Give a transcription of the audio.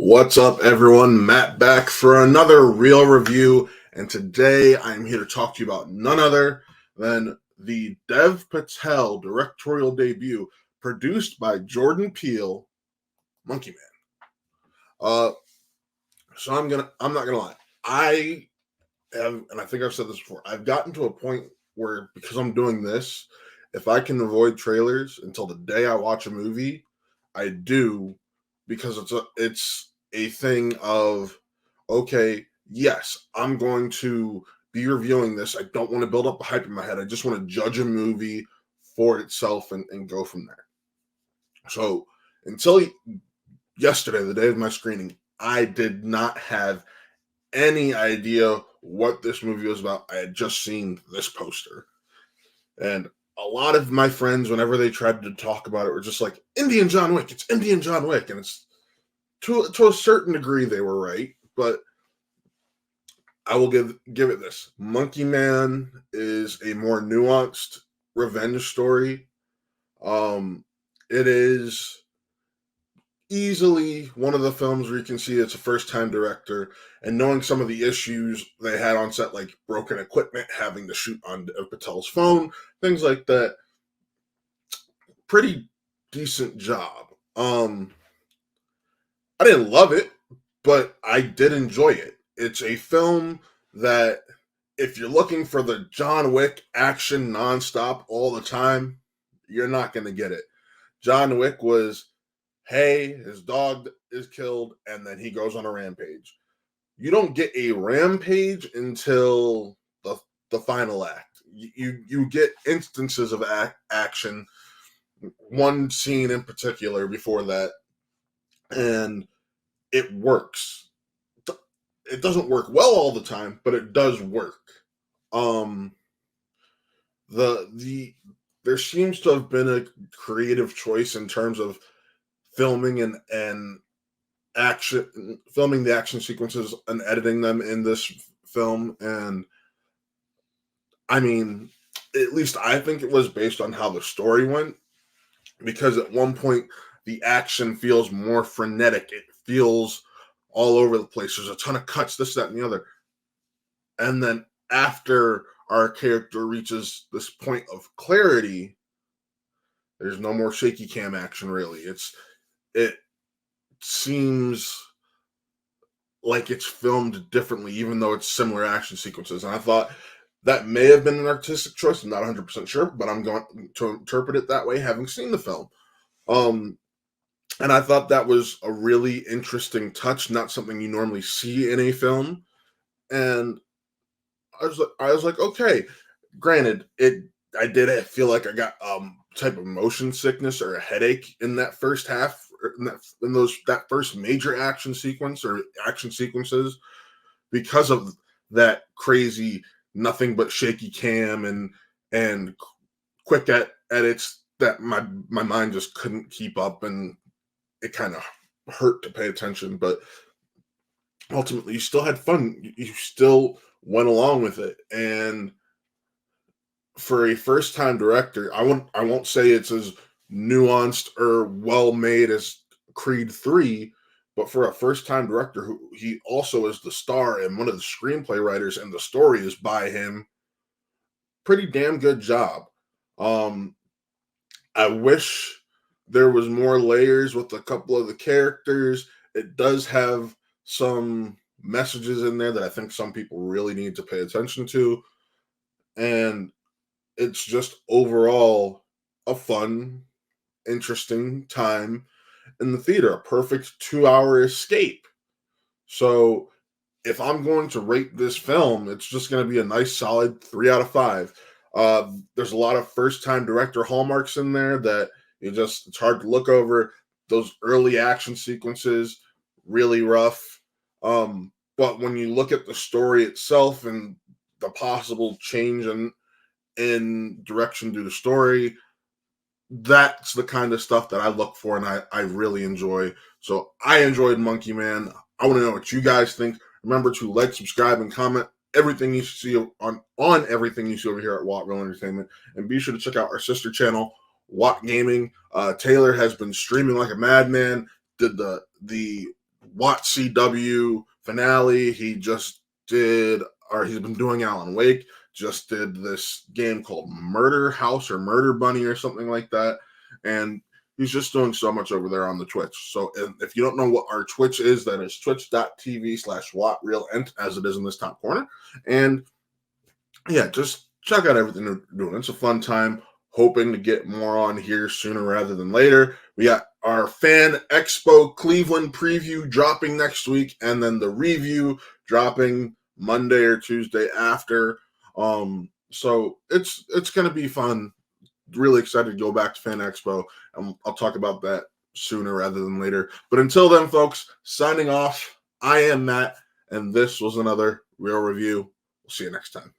What's up, everyone? Matt back for another real review, and today I'm here to talk to you about none other than the Dev Patel directorial debut, produced by Jordan Peele, Monkey Man. So I'm not gonna lie, I have, and I think I've said this before, I've gotten to a point where, because I'm doing this, if I can avoid trailers until the day I watch a movie, I do, because it's a thing of, okay, yes, I'm going to be reviewing this. I don't want to build up a hype in my head. I just want to judge a movie for itself and go from there. So until yesterday, the day of my screening, I did not have any idea what this movie was about. I had just seen this poster. And a lot of my friends, whenever they tried to talk about it, were just like, Indian John Wick, it's Indian John Wick. And it's to a certain degree, they were right. But I will give it this. Monkey Man is a more nuanced revenge story. It is easily one of the films where you can see it's a first-time director, and knowing some of the issues they had on set, like broken equipment, having to shoot on Patel's phone, things like that. Pretty decent job. I didn't love it, but I did enjoy it. It's a film that, if you're looking for the John Wick action nonstop all the time, you're not going to get it. John Wick was, hey, his dog is killed, and then he goes on a rampage. You don't get a rampage until the final act. You get instances of action, one scene in particular before that, and it works. It doesn't work well all the time, but it does work. There seems to have been a creative choice in terms of filming and filming the action sequences and editing them in this film. And I mean, at least I think it was based on how the story went, because at one point the action feels more frenetic. It feels all over the place. There's a ton of cuts, this, that, and the other. And then after our character reaches this point of clarity, there's no more shaky cam action, really. It seems like it's filmed differently, even though it's similar action sequences. And I thought that may have been an artistic choice. I'm not 100% sure, but I'm going to interpret it that way, having seen the film. And I thought that was a really interesting touch, not something you normally see in a film. And I was like, okay. Granted, I did feel like I got type of motion sickness or a headache in that first half, in that first major action sequence or action sequences, because of that crazy nothing but shaky cam and quick edits that my mind just couldn't keep up, and it kind of hurt to pay attention. But ultimately, you still had fun. You still went along with it. And for a first-time director, I won't say it's as nuanced or well made as Creed 3, but for a first-time director, who he also is the star and one of the screenplay writers, and the story is by him, pretty damn good job. I wish there was more layers with a couple of the characters. It does have some messages in there that I think some people really need to pay attention to. And it's just overall a fun, interesting time in the theater, a perfect 2-hour escape. So if I'm going to rate this film, it's just going to be a nice solid 3 out of 5. There's a lot of first-time director hallmarks in there that it's hard to look over. Those early action sequences, really rough. But when you look at the story itself and the possible change in direction to the story, that's the kind of stuff that I look for and I really enjoy. So I enjoyed Monkey Man. I want to know what you guys think. Remember to like, subscribe, and comment everything you see on everything you see over here at Watt Real Entertainment. And be sure to check out our sister channel, Watt Gaming. Taylor has been streaming like a madman. Did the Watch CW finale. He just did, or he's been doing Alan Wake. Just did this game called Murder House or Murder Bunny or something like that, and he's just doing so much over there on the Twitch. So if you don't know what our Twitch is, that is twitch.tv/WattRealEnt, as it is in this top corner. And yeah, just check out everything they're doing. It's a fun time. Hoping to get more on here sooner rather than later. We got our Fan Expo Cleveland preview dropping next week, and then the review dropping Monday or Tuesday after. So it's going to be fun. Really excited to go back to Fan Expo, and I'll talk about that sooner rather than later. But until then, folks, signing off. I am Matt, and this was another Real Review. We'll see you next time.